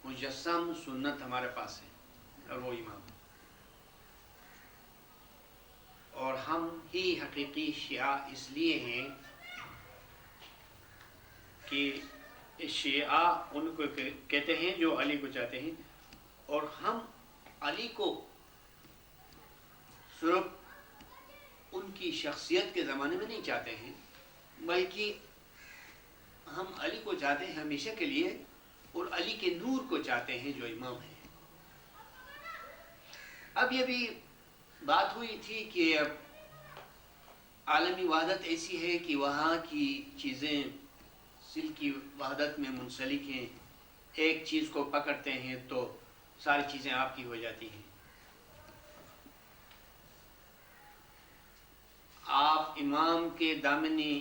مجسم سنت ہمارے پاس ہے اور وہ امام ہے، اور ہم ہی حقیقی شیعہ اس لیے ہیں کہ شیعہ ان کو کہتے ہیں جو علی کو چاہتے ہیں، اور ہم علی کو صرف ان کی شخصیت کے زمانے میں نہیں چاہتے ہیں، بلکہ ہم علی کو چاہتے ہیں ہمیشہ کے لیے، اور علی کے نور کو چاہتے ہیں جو امام ہے۔ اب یہ بھی بات ہوئی تھی کہ عالمی وحدت ایسی ہے کہ وہاں کی چیزیں سل کی وحدت میں منسلک ہیں، ایک چیز کو پکڑتے ہیں تو ساری چیزیں آپ کی ہو جاتی ہیں۔ آپ امام کے دامنی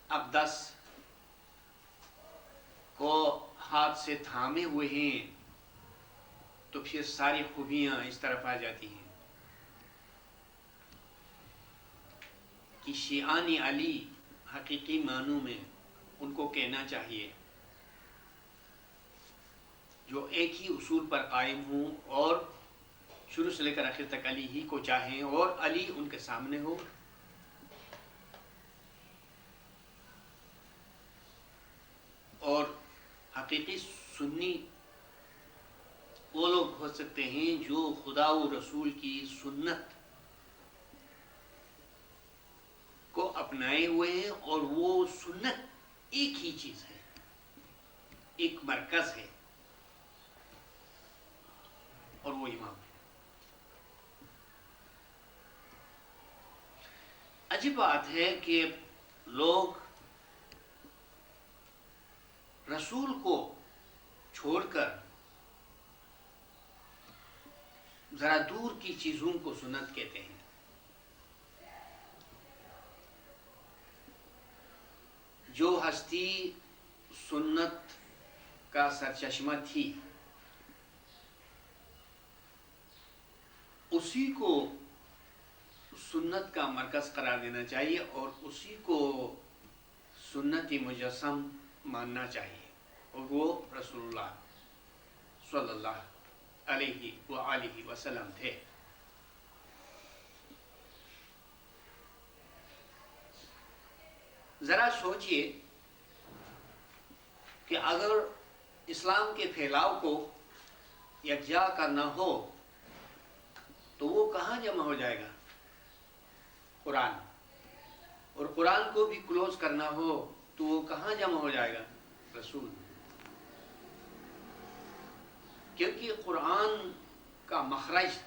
اقدس کو ہاتھ سے تھامے ہوئے ہیں تو پھر ساری خوبیاں اس طرف آ جاتی ہیں کہ شیعان علی حقیقی معنوں میں ان کو کہنا چاہیے جو ایک ہی اصول پر قائم ہوں اور شروع سے لے کر آخر تک علی ہی کو چاہیں، اور علی ان کے سامنے ہو، اور حقیقی سنی وہ لوگ ہو سکتے ہیں جو خدا و رسول کی سنت کو اپنائے ہوئے ہیں، اور وہ سنت ایک ہی چیز ہے، ایک مرکز ہے، اور وہ امام ہے۔ عجیب بات ہے کہ لوگ رسول کو چھوڑ کر ذرا دور کی چیزوں کو سنت کہتے ہیں۔ جو ہستی سنت کا سرچشمہ تھی اسی کو سنت کا مرکز قرار دینا چاہیے، اور اسی کو سنتی مجسم ماننا چاہیے، اور وہ رسول اللہ صلی اللہ علیہ وآلہ وسلم تھے۔ ذرا سوچئے کہ اگر اسلام کے پھیلاؤ کو یکجا کرنا ہو تو وہ کہاں جمع ہو جائے گا؟ قرآن۔ اور قرآن کو بھی کلوز کرنا ہو تو وہ کہاں جمع ہو جائے گا؟ رسول۔ کیونکہ قرآن کا مخرج،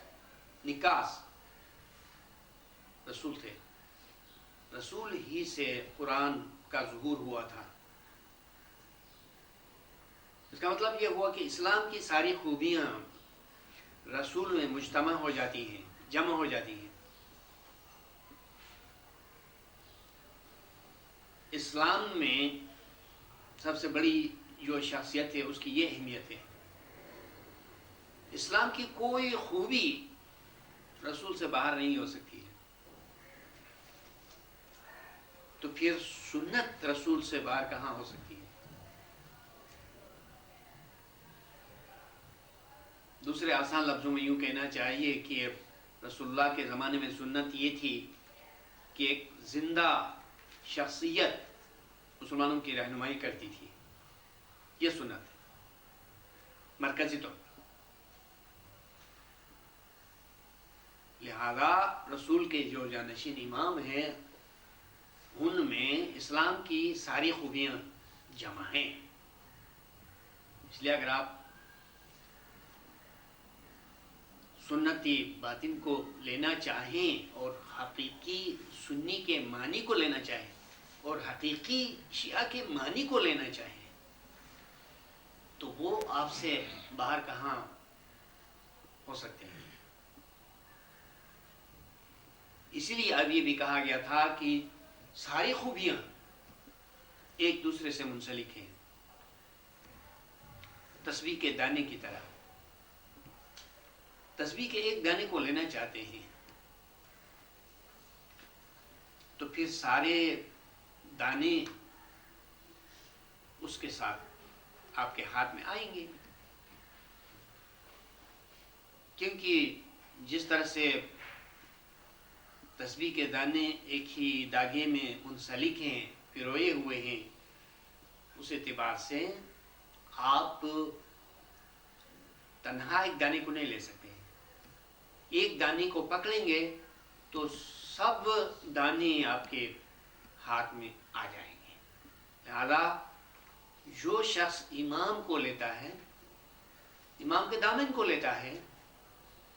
نکاس رسول تھے، رسول ہی سے قرآن کا ظہور ہوا تھا۔ اس کا مطلب یہ ہوا کہ اسلام کی ساری خوبیاں رسول میں مجتمع ہو جاتی ہیں، جمع ہو جاتی ہیں۔ اسلام میں سب سے بڑی جو شخصیت ہے اس کی یہ اہمیت ہے، اسلام کی کوئی خوبی رسول سے باہر نہیں ہو سکتی ہے، تو پھر سنت رسول سے باہر کہاں ہو سکتی ہے؟ دوسرے آسان لفظوں میں یوں کہنا چاہیے کہ رسول اللہ کے زمانے میں سنت یہ تھی کہ ایک زندہ شخصیت مسلمانوں کی رہنمائی کرتی تھی، یہ سنت ہے مرکزی طور پر۔ لہذا رسول کے جو جانشین امام ہیں ان میں اسلام کی ساری خوبیاں جمع ہیں۔ اس لیے اگر آپ سنتی باطن کو لینا چاہیں اور حقیقی سنی کے معنی کو لینا چاہیں اور حقیقی شیعہ کے معنی کو لینا چاہیں تو وہ آپ سے باہر کہاں ہو سکتے ہیں؟ اسی لیے اب یہ بھی کہا گیا تھا کہ ساری خوبیاں ایک دوسرے سے منسلک ہیں، تسبیح کے دانے کی طرح۔ تسبیح کے ایک دانے کو لینا چاہتے ہیں تو پھر سارے دانے اس کے ساتھ آپ کے ہاتھ میں آئیں گے، کیونکہ جس طرح سے تسبیح کے دانے ایک ہی داغے میں منسلک ہیں، پروئے ہوئے ہیں، اس اعتبار سے آپ تنہا ایک دانے کو نہیں لے سکتے ہیں۔ ایک دانے کو پکڑیں گے تو سب دانے آپ کے ہاتھ میں آ جائیں گے۔ لہذا جو شخص امام کو لیتا ہے، امام کے دامن کو لیتا ہے،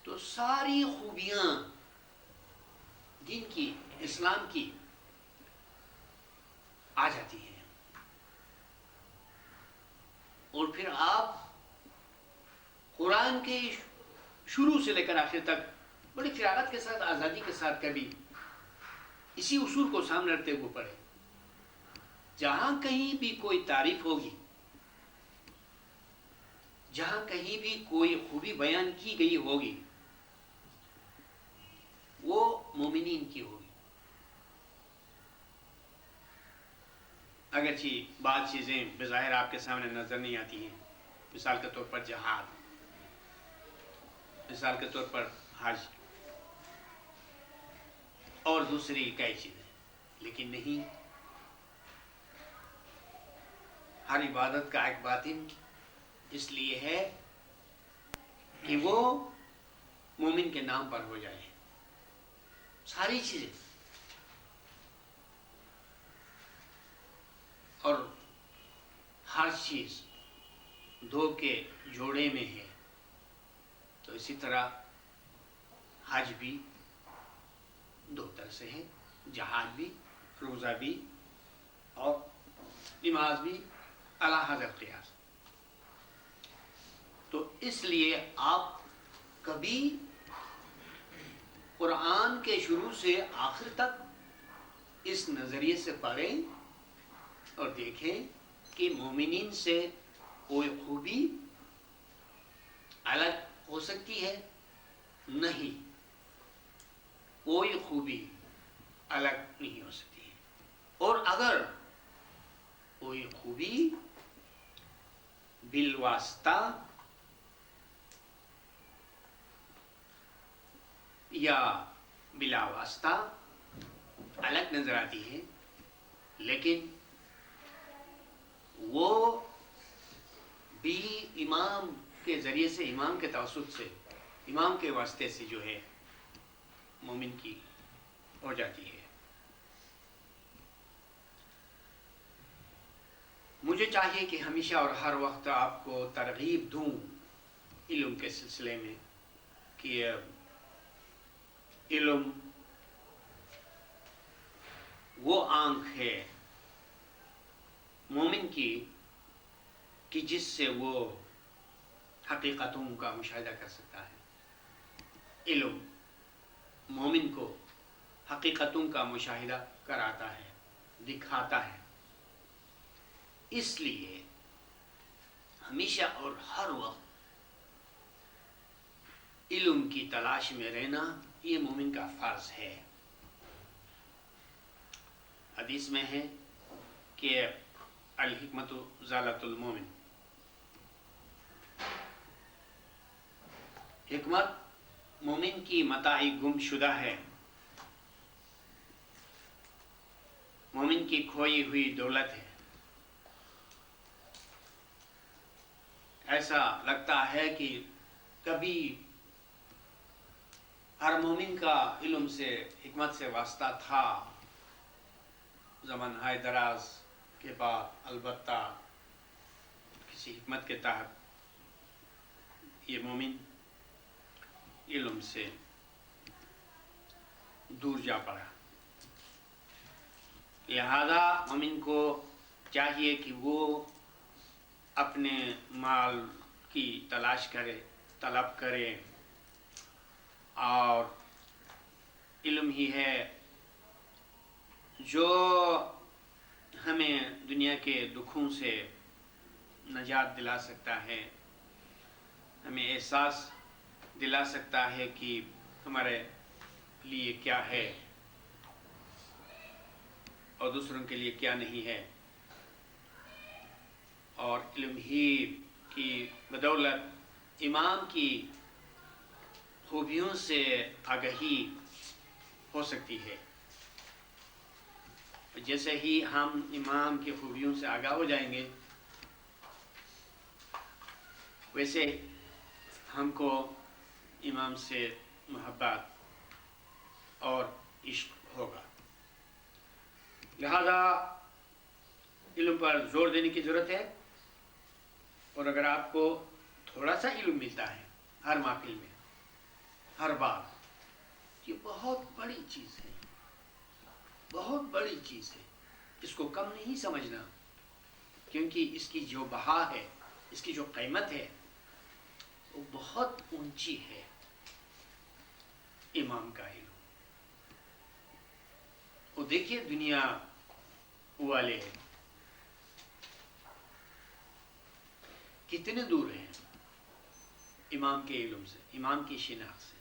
تو ساری خوبیاں دین کی، اسلام کی آ جاتی ہیں، اور پھر آپ قرآن کے شروع سے لے کر آخر تک بڑی فراغت کے ساتھ، آزادی کے ساتھ کبھی اسی اصول کو سامنے رکھتے ہوئے پڑھیں۔ جہاں کہیں بھی کوئی تعریف ہوگی، جہاں کہیں بھی کوئی خوبی بیان کی گئی ہوگی، وہ مومنین کی ہوگی۔ اگرچہ بعض چیزیں بظاہر آپ کے سامنے نظر نہیں آتی ہیں، مثال کے طور پر جہاد، مثال کے طور پر حج اور دوسری کئی چیزیں، لیکن نہیں، ہر عبادت کا ایک باطن اس لیے ہے کہ وہ مومن کے نام پر ہو جائے۔ ساری چیزیں، اور ہر چیز دو کے جوڑے میں ہے، تو اسی طرح حج بھی دو طرح سے ہے، جہاد بھی، روزہ بھی، اور نماز بھی علی حضرت قیاس۔ تو اس لیے آپ کبھی قرآن کے شروع سے آخر تک اس نظریے سے پڑھیں اور دیکھیں کہ مومنین سے کوئی خوبی الگ ہو سکتی ہے؟ نہیں، کوئی خوبی الگ نہیں ہو سکتی ہے، اور اگر کوئی خوبی بالواسطہ یا بلا واسطہ الگ نظر آتی ہے، لیکن وہ بھی امام کے ذریعے سے، امام کے توسط سے، امام کے واسطے سے جو ہے مومن کی ہو جاتی ہے۔ مجھے چاہیے کہ ہمیشہ اور ہر وقت آپ کو ترغیب دوں علم کے سلسلے میں، کہ علم وہ آنکھ ہے مومن کی کہ جس سے وہ حقیقتوں کا مشاہدہ کر سکتا ہے۔ علم مومن کو حقیقتوں کا مشاہدہ کراتا ہے، دکھاتا ہے۔ اس لیے ہمیشہ اور ہر وقت علم کی تلاش میں رہنا یہ مومن کا فرض ہے۔ حدیث میں ہے کہ الحکمت ضالۃ المومن، حکمت مومن کی متاع گم شدہ ہے، مومن کی کھوئی ہوئی دولت ہے۔ ایسا لگتا ہے کہ کبھی ہر مومن کا علم سے، حکمت سے واسطہ تھا، زمانہ دراز کے بعد البتہ کسی حکمت کے تحت یہ مومن علم سے دور جا پڑا۔ لہذا مومن کو چاہیے کہ وہ اپنے مال کی تلاش کرے، طلب کرے، اور علم ہی ہے جو ہمیں دنیا کے دکھوں سے نجات دلا سکتا ہے، ہمیں احساس دلا سکتا ہے کہ ہمارے لیے کیا ہے اور دوسروں کے لیے کیا نہیں ہے۔ اور علم ہی کی بدولت امام کی خوبیوں سے آگہی ہو سکتی ہے. جیسے ہی ہم امام کی خوبیوں سے آگاہ ہو جائیں گے ویسے ہم کو امام سے محبت اور عشق ہوگا. لہذا علم پر زور دینے کی ضرورت ہے. اور اگر آپ کو تھوڑا سا علم ملتا ہے ہر محفل میں ہر بار، یہ بہت بڑی چیز ہے، بہت بڑی چیز ہے. اس کو کم نہیں سمجھنا، کیونکہ اس کی جو بہا ہے، اس کی جو قیمت ہے وہ بہت اونچی ہے. امام کا علم، وہ دیکھیے دنیا والے کتنے دور ہیں امام کے علم سے، امام کی شناخت سے.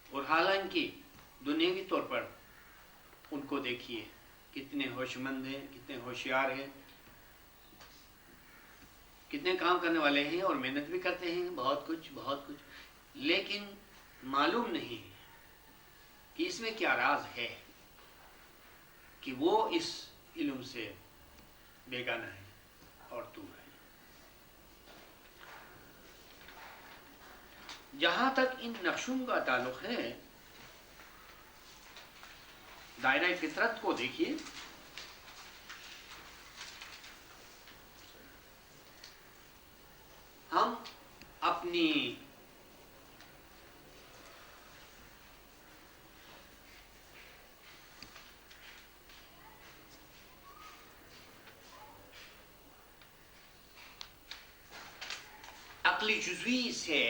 اور حالانکہ دنیاوی طور پر ان کو دیکھیے کتنے ہوش مند ہیں، کتنے ہوشیار ہیں، کتنے کام کرنے والے ہیں اور محنت بھی کرتے ہیں، بہت کچھ، لیکن معلوم نہیں کہ اس میں کیا راز ہے کہ وہ اس علم سے بیگانہ ہے اور دور ہے. جہاں تک ان نقشوں کا تعلق ہے، دائرہ فطرت کو دیکھیے. ہم اپنی عقلی جزوی سے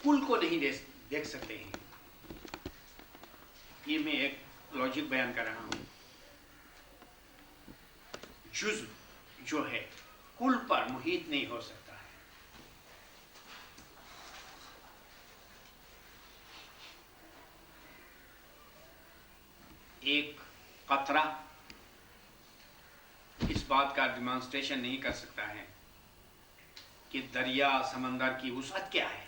کل کو نہیں دیکھ سکتے ہیں. یہ میں ایک لاجک بیان کر رہا ہوں. جزو جو ہے کل پر محیط نہیں ہو سکتا ہے. ایک قطرہ اس بات کا ڈیمانسٹریشن نہیں کر سکتا ہے کہ دریا سمندر کی وسعت کیا ہے.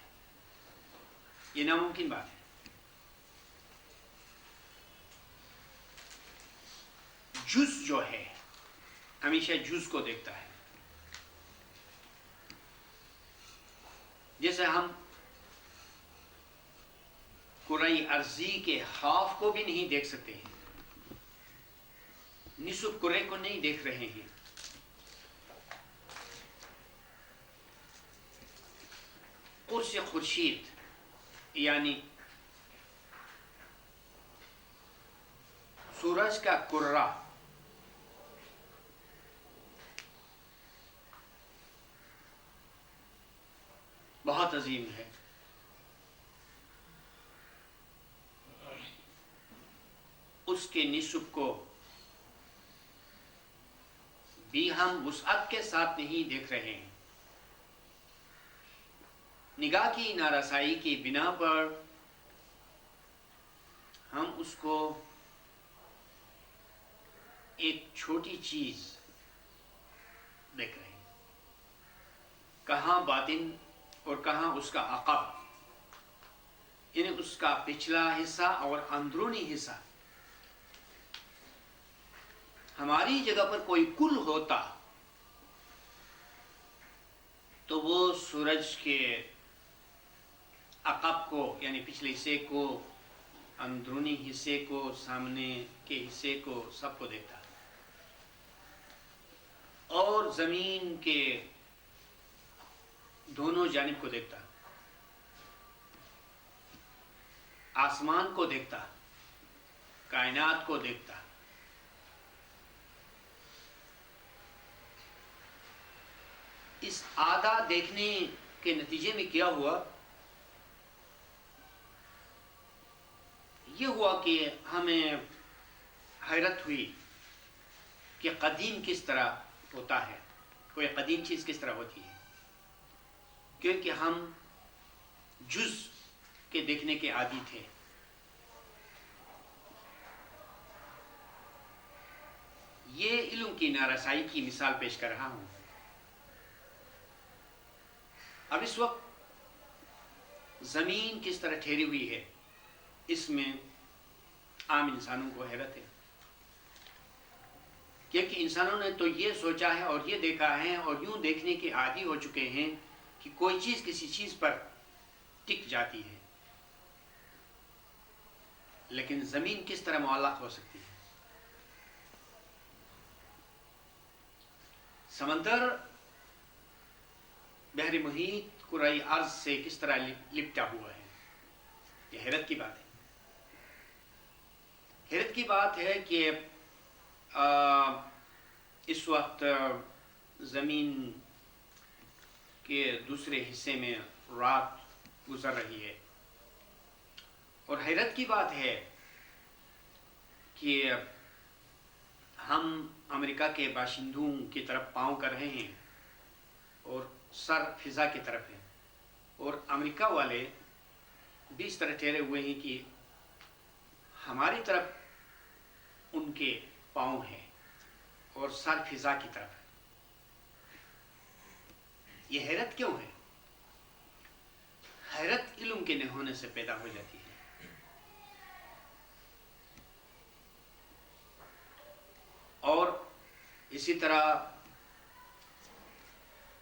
یہ ناممکن بات ہے. جز جو ہے ہمیشہ جز کو دیکھتا ہے. جیسے ہم کرۂ ارضی کے ہاف کو بھی نہیں دیکھ سکتے ہیں، نصف کرے کو نہیں دیکھ رہے ہیں. قرص خورشید یعنی سورج کا کرہ بہت عظیم ہے. اس کے نصف کو بھی ہم وسعت کے ساتھ نہیں دیکھ رہے ہیں. نگاہ کی نارسائی کی بنا پر ہم اس کو ایک چھوٹی چیز دیکھ رہے ہیں. کہاں باطن اور کہاں اس کا عقب، یعنی اس کا پچھلا حصہ اور اندرونی حصہ. ہماری جگہ پر کوئی کل ہوتا تو وہ سورج کے عقب کو یعنی پچھلے حصے کو، اندرونی حصے کو، سامنے کے حصے کو، سب کو دیکھتا، اور زمین کے دونوں جانب کو دیکھتا، آسمان کو دیکھتا، کائنات کو دیکھتا. اس آدھا دیکھنے کے نتیجے میں کیا ہوا؟ یہ ہوا کہ ہمیں حیرت ہوئی کہ قدیم کس طرح ہوتا ہے، کوئی قدیم چیز کس طرح ہوتی ہے. کیونکہ ہم جز کے دیکھنے کے عادی تھے. یہ علم کی نارسائی کی مثال پیش کر رہا ہوں. اب اس وقت زمین کس طرح ٹھہری ہوئی ہے، اس میں عام انسانوں کو حیرت ہے، کیونکہ انسانوں نے تو یہ سوچا ہے اور یہ دیکھا ہے اور یوں دیکھنے کے عادی ہو چکے ہیں کہ کوئی چیز کسی چیز پر ٹک جاتی ہے، لیکن زمین کس طرح معلق ہو سکتی ہے؟ سمندر بحر محیط کرۂ ارض سے کس طرح لپٹا ہوا ہے، یہ حیرت کی بات ہے۔ حیرت کی بات ہے کہ اس وقت زمین کے دوسرے حصے میں رات گزر رہی ہے، اور حیرت کی بات ہے کہ ہم امریکہ کے باشندوں کی طرف پاؤں کر رہے ہیں اور سر فضا کی طرف ہے، اور امریکہ والے بھی اس طرح ٹھہرے ہوئے ہیں کہ ہماری طرف ان کے پاؤں ہیں اور سر فضا کی طرف ہے۔ یہ حیرت کیوں ہے؟ حیرت علم کے نہ ہونے سے پیدا ہو جاتی ہے۔ اور اسی طرح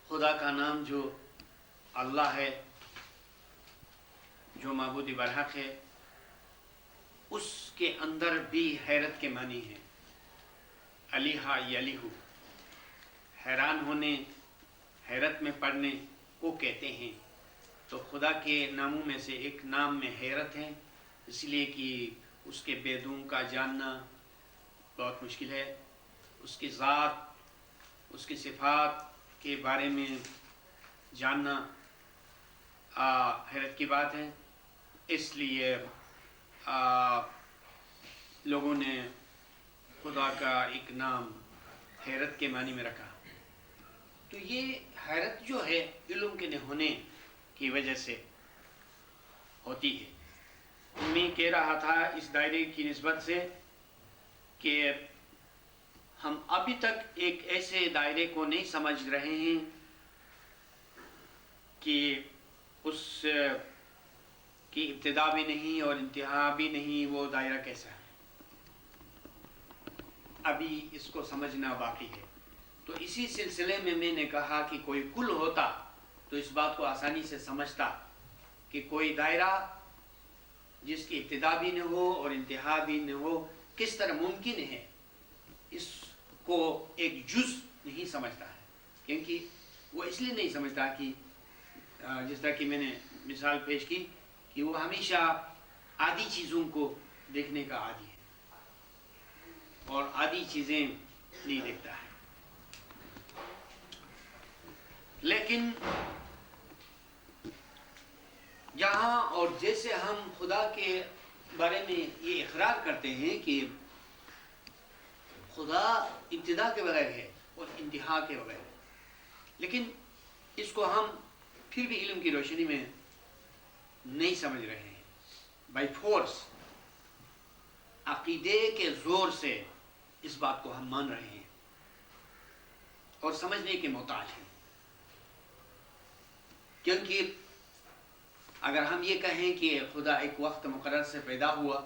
خدا کا نام جو اللہ ہے، جو معبود برحق ہے، اس کے اندر بھی حیرت کے معنی ہیں۔ علیہا یلیہو، حیران ہونے، حیرت میں پڑنے کو کہتے ہیں۔ تو خدا کے ناموں میں سے ایک نام میں حیرت ہے، اس لیے کہ اس کے بیدوں کا جاننا بہت مشکل ہے، اس کی ذات، اس کی صفات کے بارے میں جاننا حیرت کی بات ہے۔ اس لیے لوگوں نے خدا کا ایک نام حیرت کے معنی میں رکھا۔ تو یہ حیرت جو ہے علم کے نہ ہونے کی وجہ سے ہوتی ہے۔ میں کہہ رہا تھا اس دائرے کی نسبت سے کہ ہم ابھی تک ایک ایسے دائرے کو نہیں سمجھ رہے ہیں کہ اس کی ابتدا بھی نہیں اور انتہا بھی نہیں، وہ دائرہ کیسا ہے، ابھی اس کو سمجھنا باقی ہے۔ تو اسی سلسلے میں میں نے کہا کہ کوئی کل ہوتا تو اس بات کو آسانی سے سمجھتا کہ کوئی دائرہ جس کی ابتدا بھی نہ ہو اور انتہا بھی نہ ہو کس طرح ممکن ہے، اس کو ایک جز نہیں سمجھتا ہے، کیونکہ وہ اس لیے نہیں سمجھتا کہ جس طرح کہ میں نے مثال پیش کی کہ وہ ہمیشہ عادی چیزوں کو دیکھنے کا عادی ہے اور عادی چیزیں نہیں دیکھتا ہے۔ لیکن جہاں اور جیسے ہم خدا کے بارے میں یہ اقرار کرتے ہیں کہ خدا ابتدا کے بغیر ہے اور انتہا کے بغیر ہے، لیکن اس کو ہم پھر بھی علم کی روشنی میں نہیں سمجھ رہے ہیں، بائی فورس، عقیدے کے زور سے اس بات کو ہم مان رہے ہیں اور سمجھنے کے محتاج ہیں۔ کیونکہ اگر ہم یہ کہیں کہ خدا ایک وقت مقرر سے پیدا ہوا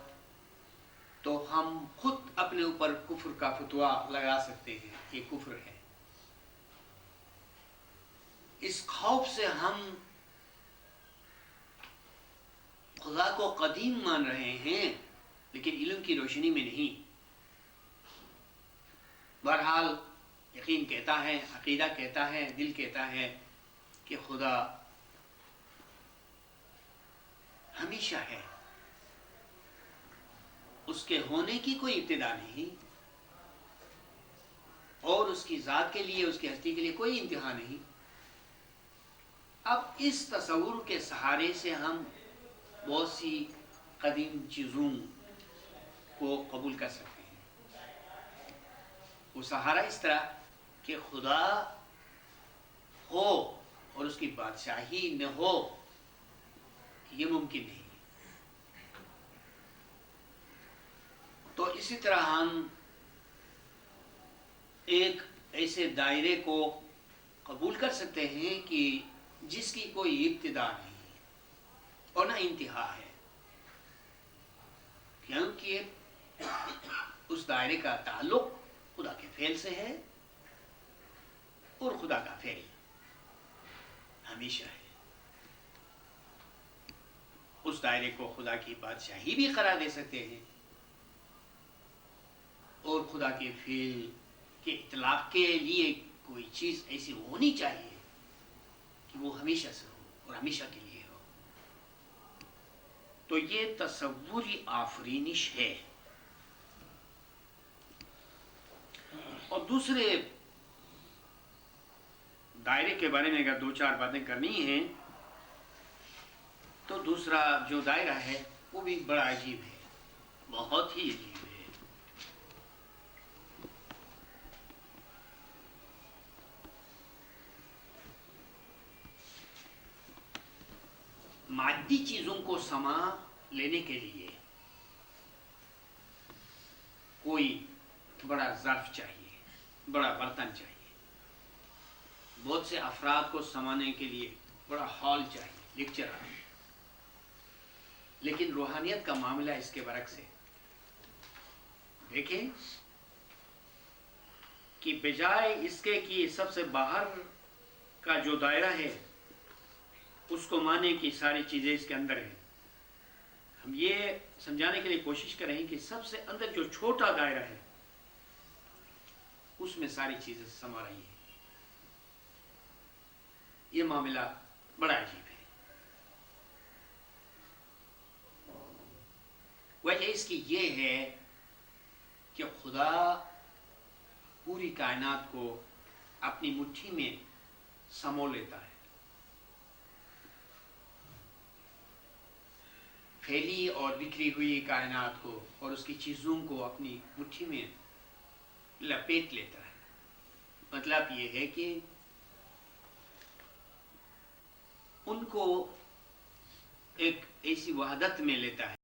تو ہم خود اپنے اوپر کفر کا فتویٰ لگا سکتے ہیں، یہ کفر ہے۔ اس خوف سے ہم خدا کو قدیم مان رہے ہیں لیکن علم کی روشنی میں نہیں۔ بہرحال یقین کہتا ہے، عقیدہ کہتا ہے، دل کہتا ہے کہ خدا ہمیشہ ہے، اس کے ہونے کی کوئی ابتدا نہیں اور اس کی ذات کے لیے، اس کی ہستی کے لیے کوئی انتہا نہیں۔ اب اس تصور کے سہارے سے ہم بہت سی قدیم چیزوں کو قبول کر سکتے ہیں۔ وہ سہارا اس طرح کہ خدا ہو اور اس کی بادشاہی نہ ہو، یہ ممکن نہیں۔ تو اسی طرح ہم ایک ایسے دائرے کو قبول کر سکتے ہیں کہ جس کی کوئی ابتدا نہیں اور نہ انتہا ہے، کیونکہ اس دائرے کا تعلق خدا کے فعل سے ہے اور خدا کا فعل ہمیشہ ہے۔ اس دائرے کو خدا کی بادشاہی بھی قرار دے سکتے ہیں، اور خدا کے فعل کے اطلاق کے لیے کوئی چیز ایسی ہونی چاہیے کہ وہ ہمیشہ سے ہو اور ہمیشہ کے لیے ہو۔ تو یہ تصوری آفرینش ہے۔ اور دوسرے دائرے کے بارے میں اگر دو چار باتیں کرنی ہیں تو دوسرا جو دائرہ ہے وہ بھی بڑا عجیب ہے، بہت ہی عجیب ہے۔ مادی چیزوں کو سما لینے کے لیے کوئی بڑا ظرف چاہیے، بڑا برتن چاہیے، بہت سے افراد کو سمانے کے لیے بڑا ہال چاہیے، لیکچر ہال۔ لیکن روحانیت کا معاملہ اس کے برعکس ہے۔ دیکھیں کہ بجائے اس کے کہ سب سے باہر کا جو دائرہ ہے اس کو مانے کی ساری چیزیں اس کے اندر ہیں، ہم یہ سمجھانے کے لیے کوشش کریں کہ سب سے اندر جو چھوٹا دائرہ ہے اس میں ساری چیزیں سما رہی ہیں۔ یہ معاملہ بڑا عجیب ہے۔ وجہ اس کی یہ ہے کہ خدا پوری کائنات کو اپنی مٹھی میں سمو لیتا ہے، پھیلی اور بکھری ہوئی کائنات کو اور اس کی چیزوں کو اپنی مٹھی میں لپیٹ لیتا ہے۔ مطلب یہ ہے کہ ان کو ایک ایسی وحدت میں لیتا ہے